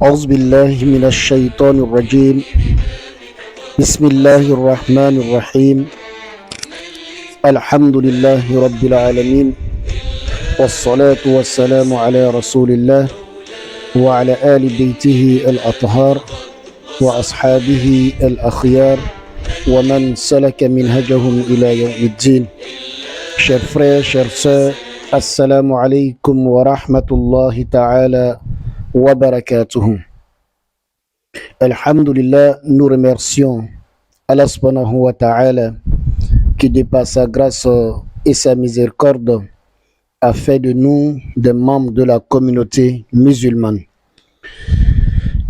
أعوذ بالله من الشيطان الرجيم. بسم الله الرحمن الرحيم. الحمد لله رب العالمين، والصلاة والسلام على رسول الله وعلى آل بيته الأطهار وأصحابه الأخيار ومن سلك منهجهم إلى يوم الدين. Chers frères, chères sœurs, Assalamu alaikum wa rahmatullahi ta'ala wa barakatuhu. Alhamdulillah, nous remercions Allah subhanahu wa ta'ala qui, de par sa grâce et sa miséricorde, a fait de nous des membres de la communauté musulmane.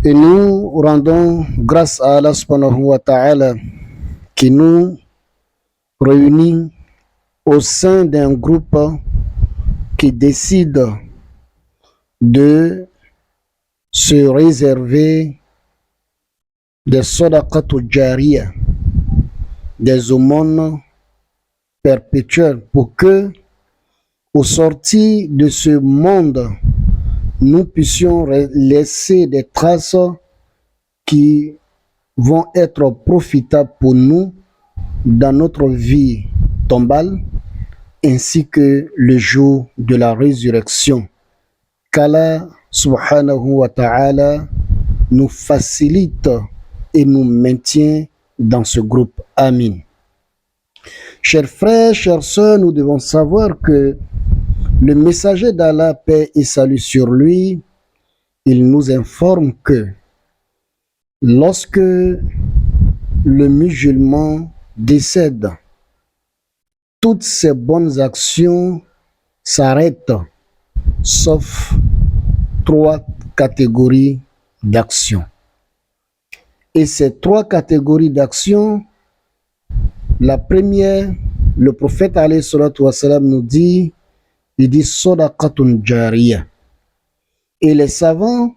Et nous rendons grâce à Allah subhanahu wa ta'ala qui nous réunit au sein d'un groupe qui décide de se réserver des sadaqatul jariya, des aumônes perpétuelles, pour que, au sortir de ce monde, nous puissions laisser des traces qui vont être profitables pour nous dans notre vie tombale, ainsi que le jour de la résurrection. Qu'Allah subhanahu wa ta'ala nous facilite et nous maintient dans ce groupe. Amin. Chers frères, chères sœurs, nous devons savoir que le messager d'Allah, paix et salut sur lui, il nous informe que lorsque le musulman décède, toutes ses bonnes actions s'arrêtent, sauf 3 catégories d'actions. Et ces 3 catégories d'actions, la première, le prophète alayhi salatu wassalam nous dit, il dit sadaqatun jariya. Et les savants,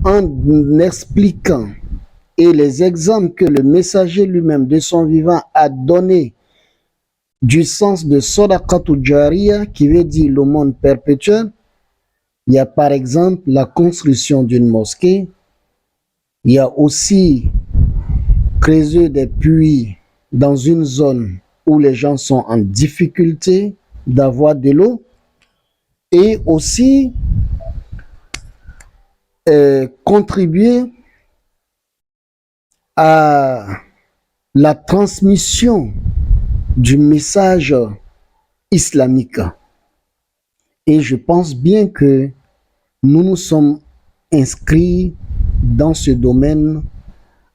en expliquant et les exemples que le messager lui-même de son vivant a donné du sens de sadaqatul jariya, qui veut dire l'aumône perpétuel, il y a par exemple la construction d'une mosquée, il y a aussi creuser des puits dans une zone où les gens sont en difficulté d'avoir de l'eau, et aussi contribuer à la transmission du message islamique. Et je pense bien que nous nous sommes inscrits dans ce domaine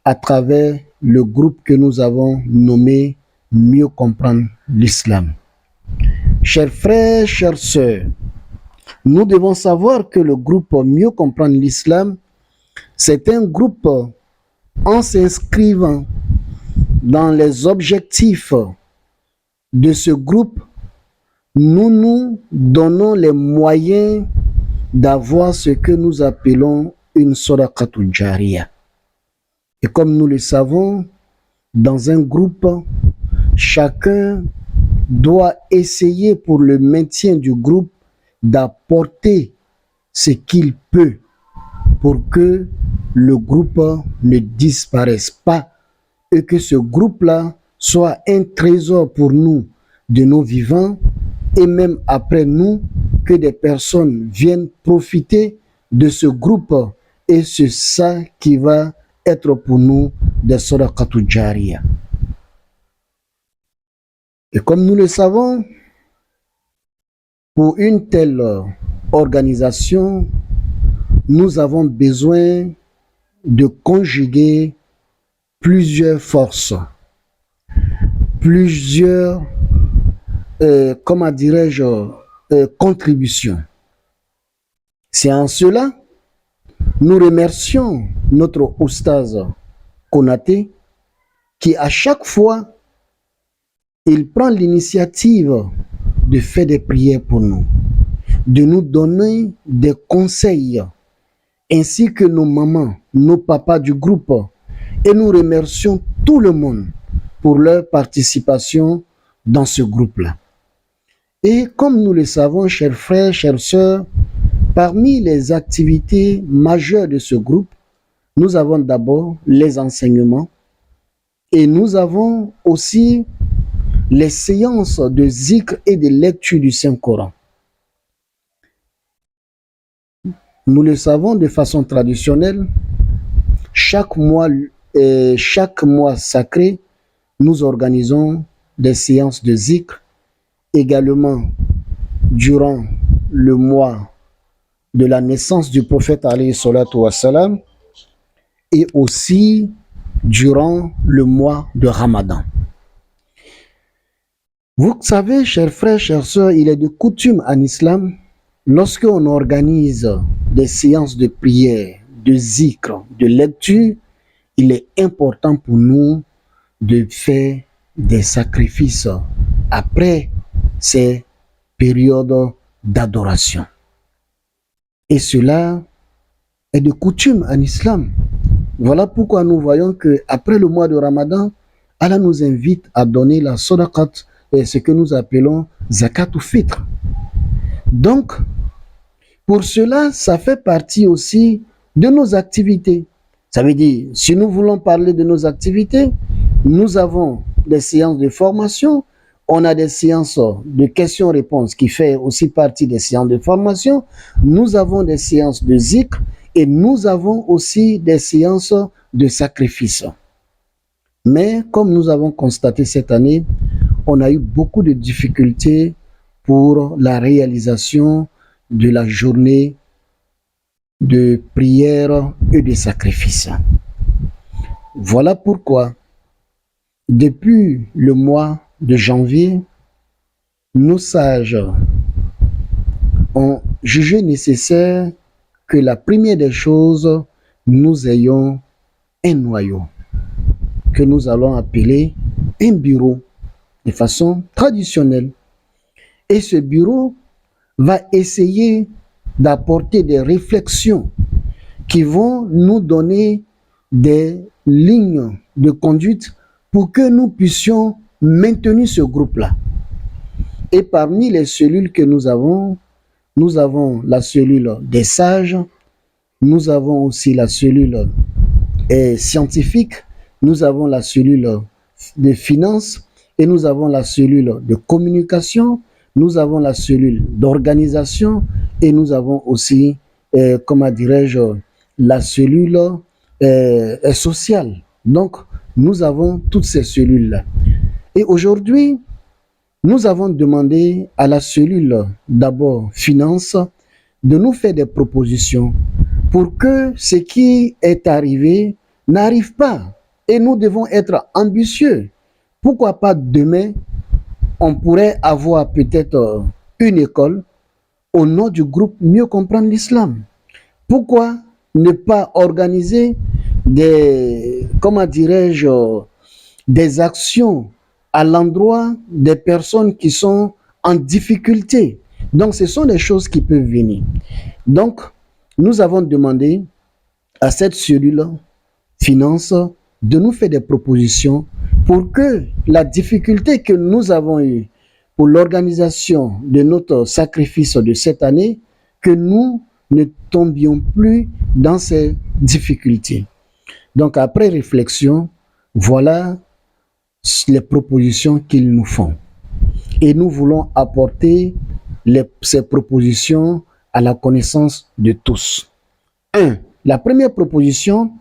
à travers le groupe que nous avons nommé Mieux comprendre l'islam. Chers frères, chères sœurs, nous devons savoir que le groupe Mieux comprendre l'islam, c'est un groupe en s'inscrivant dans les objectifs de ce groupe, nous nous donnons les moyens d'avoir ce que nous appelons une sadaqatul jariya. Et comme nous le savons, dans un groupe, chacun doit essayer pour le maintien du groupe d'apporter ce qu'il peut pour que le groupe ne disparaisse pas et que ce groupe-là soit un trésor pour nous de nos vivants, et même après nous, que des personnes viennent profiter de ce groupe, et c'est ça qui va être pour nous des sadaqatul jariya. Et comme nous le savons, pour une telle organisation, nous avons besoin de conjuguer plusieurs forces, plusieurs, comment dirais-je, contributions. C'est en cela, nous remercions notre oustaz Konaté, qui à chaque fois, il prend l'initiative de faire des prières pour nous, de nous donner des conseils, ainsi que nos mamans, nos papas du groupe. Et nous remercions tout le monde pour leur participation dans ce groupe-là. Et comme nous le savons, chers frères, chères sœurs, Parmi les activités majeures de ce groupe, nous avons d'abord les enseignements et nous avons aussi les séances de zikr et de lecture du Saint-Coran. Nous le savons de façon traditionnelle, chaque mois sacré, nous organisons des séances de zikr. Également, durant le mois de la naissance du prophète alayhi salatu wassalam, et aussi durant le mois de Ramadan. Vous savez, chers frères, chères sœurs, il est de coutume en islam, lorsqu'on organise des séances de prière, de zikr, de lecture, il est important pour nous de faire des sacrifices après ces périodes d'adoration. Et cela est de coutume en islam. Voilà pourquoi nous voyons qu'après le mois de Ramadan, Allah nous invite à donner la sadaqat, ce que nous appelons zakat ou fitr. Donc, pour cela, ça fait partie aussi de nos activités. Ça veut dire, si nous voulons parler de nos activités, nous avons des séances de formation, on a des séances de questions-réponses qui fait aussi partie des séances de formation, nous avons des séances de zikr et nous avons aussi des séances de sacrifice. Mais comme nous avons constaté cette année, on a eu beaucoup de difficultés pour la réalisation de la journée de prière et de sacrifice. Voilà pourquoi, depuis le mois de janvier, nos sages ont jugé nécessaire que la première des choses, nous ayons un noyau que nous allons appeler un bureau de façon traditionnelle. Et ce bureau va essayer d'apporter des réflexions qui vont nous donner des lignes de conduite pour que nous puissions maintenir ce groupe-là. Et parmi les cellules que nous avons la cellule des sages, nous avons aussi la cellule scientifique, nous avons la cellule de finances et nous avons la cellule de communication, nous avons la cellule d'organisation et nous avons aussi, comment dirais-je, la cellule sociale. Donc, nous avons toutes ces cellules-là. Et aujourd'hui, nous avons demandé à la cellule d'abord finance de nous faire des propositions pour que ce qui est arrivé n'arrive pas. Et nous devons être ambitieux. Pourquoi pas demain, on pourrait avoir peut-être une école au nom du groupe Mieux comprendre l'islam. Pourquoi ne pas organiser des, comment dirais-je, des actions à l'endroit des personnes qui sont en difficulté? Donc, ce sont des choses qui peuvent venir. Donc, nous avons demandé à cette cellule finance de nous faire des propositions pour que la difficulté que nous avons eue pour l'organisation de notre sacrifice de cette année, que nous ne tombions plus dans ces difficultés. Donc, après réflexion, voilà les propositions qu'ils nous font. Et nous voulons apporter ces propositions à la connaissance de tous. 1. La première proposition,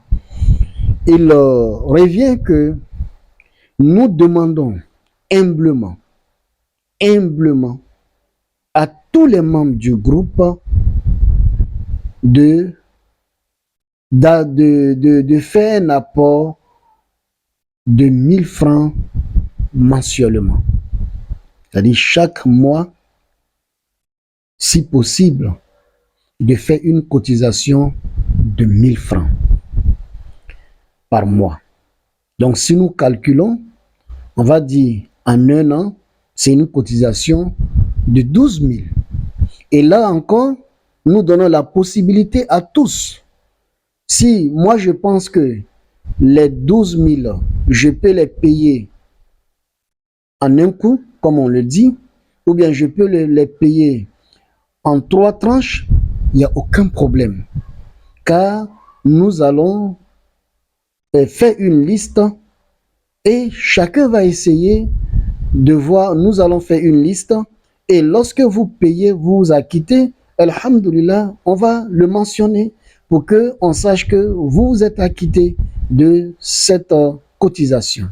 il revient que nous demandons humblement à tous les membres du groupe de faire un apport de 1000 francs mensuellement. C'est-à-dire chaque mois, si possible, de faire une cotisation de 1000 francs par mois. Donc, si nous calculons, on va dire en un an, c'est une cotisation de 12 000. Et là encore, nous donnons la possibilité à tous. Si moi je pense que les 12 000, je peux les payer en un coup, comme on le dit, ou bien je peux les payer en 3 tranches, il n'y a aucun problème. Car nous allons faire une liste et chacun va essayer de voir, nous allons faire une liste et lorsque vous payez, vous acquittez, alhamdoulilah, on va le mentionner pour qu'on sache que vous êtes acquitté de cette cotisation.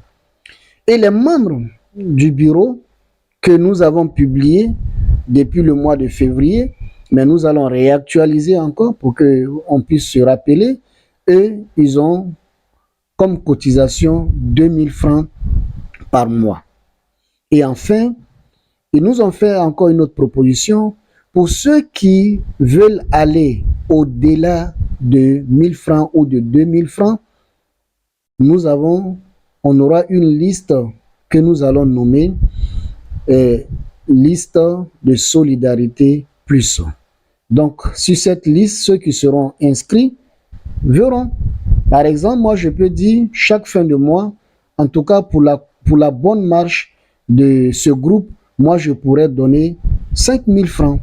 Et les membres du bureau que nous avons publié depuis le mois de février, mais nous allons réactualiser encore pour qu'on puisse se rappeler, eux, ils ont comme cotisation 2000 francs par mois. Et enfin, ils nous ont fait encore une autre proposition pour ceux qui veulent aller au-delà de 1000 francs ou de 2000 francs. On aura une liste que nous allons nommer liste de solidarité plus. Donc, sur cette liste, ceux qui seront inscrits verront. Par exemple, moi, je peux dire chaque fin de mois, en tout cas pour la bonne marche de ce groupe, moi, je pourrais donner 5000 francs.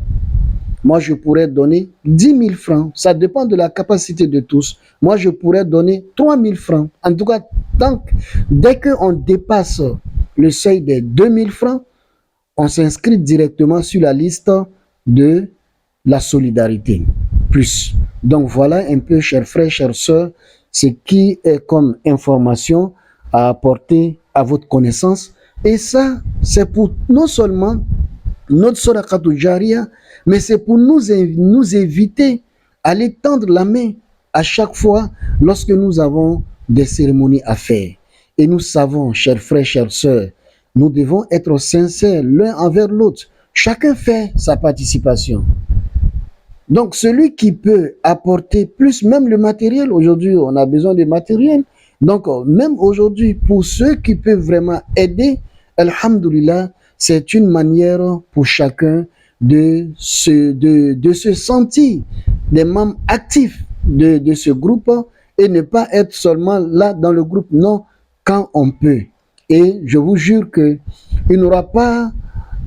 Moi, je pourrais donner 10 000 francs. Ça dépend de la capacité de tous. Moi, je pourrais donner 3 000 francs. En tout cas, dès qu'on dépasse le seuil des 2 000 francs, on s'inscrit directement sur la liste de la solidarité plus. Donc, voilà un peu, chers frères, chères sœurs, ce qui est comme information à apporter à votre connaissance. Et ça, c'est pour non seulement notre Sadaqatul Jariya, mais c'est pour nous éviter d'aller tendre la main à chaque fois lorsque nous avons des cérémonies à faire. Et nous savons, chers frères, chères sœurs, nous devons être sincères l'un envers l'autre. Chacun fait sa participation. Donc, celui qui peut apporter plus, même le matériel, aujourd'hui, on a besoin de matériel. Donc, même aujourd'hui, pour ceux qui peuvent vraiment aider, alhamdoulilah, c'est une manière pour chacun de se sentir des membres actifs de ce groupe et ne pas être seulement là dans le groupe, non, quand on peut. Et je vous jure qu'il n'y aura pas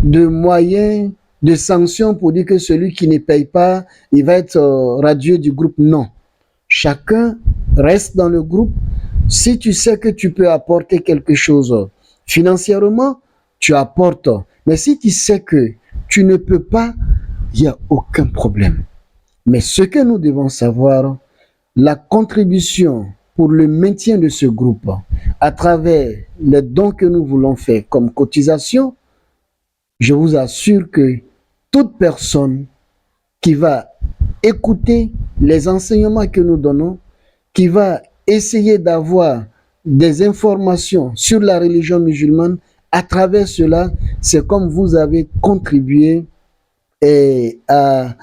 de moyens de sanctions pour dire que celui qui ne paye pas, il va être radieux du groupe. Non. Chacun reste dans le groupe. Si tu sais que tu peux apporter quelque chose financièrement, tu apportes. Mais si tu sais que tu ne peux pas, il n'y a aucun problème. Mais ce que nous devons savoir, la contribution pour le maintien de ce groupe, à travers les dons que nous voulons faire comme cotisation, je vous assure que toute personne qui va écouter les enseignements que nous donnons, qui va essayer d'avoir des informations sur la religion musulmane, à travers cela, c'est comme vous avez contribué à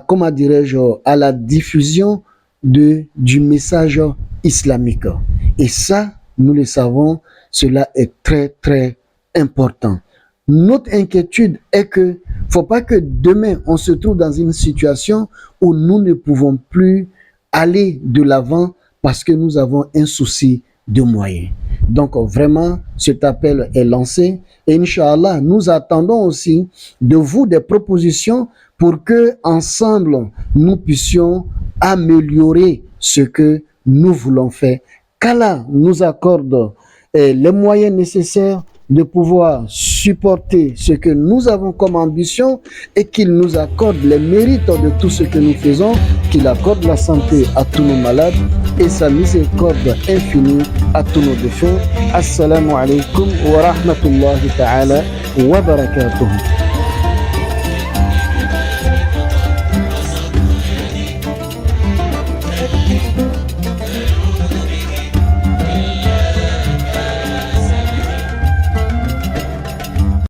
comment dirais-je, à la diffusion du message islamique. Et ça, nous le savons, cela est très, très important. Notre inquiétude est que ne faut pas que demain, on se trouve dans une situation où nous ne pouvons plus aller de l'avant parce que nous avons un souci de moyens. Donc, vraiment, cet appel est lancé. Et Inch'Allah, nous attendons aussi de vous des propositions pour que, ensemble, nous puissions améliorer ce que nous voulons faire. Qu'Allah nous accorde les moyens nécessaires de pouvoir supporter ce que nous avons comme ambition et qu'il nous accorde les mérites de tout ce que nous faisons, qu'il accorde la santé à tous nos malades et sa miséricorde infinie à tous nos défunts. Assalamu alaikum wa rahmatullahi ta'ala wa barakatuh.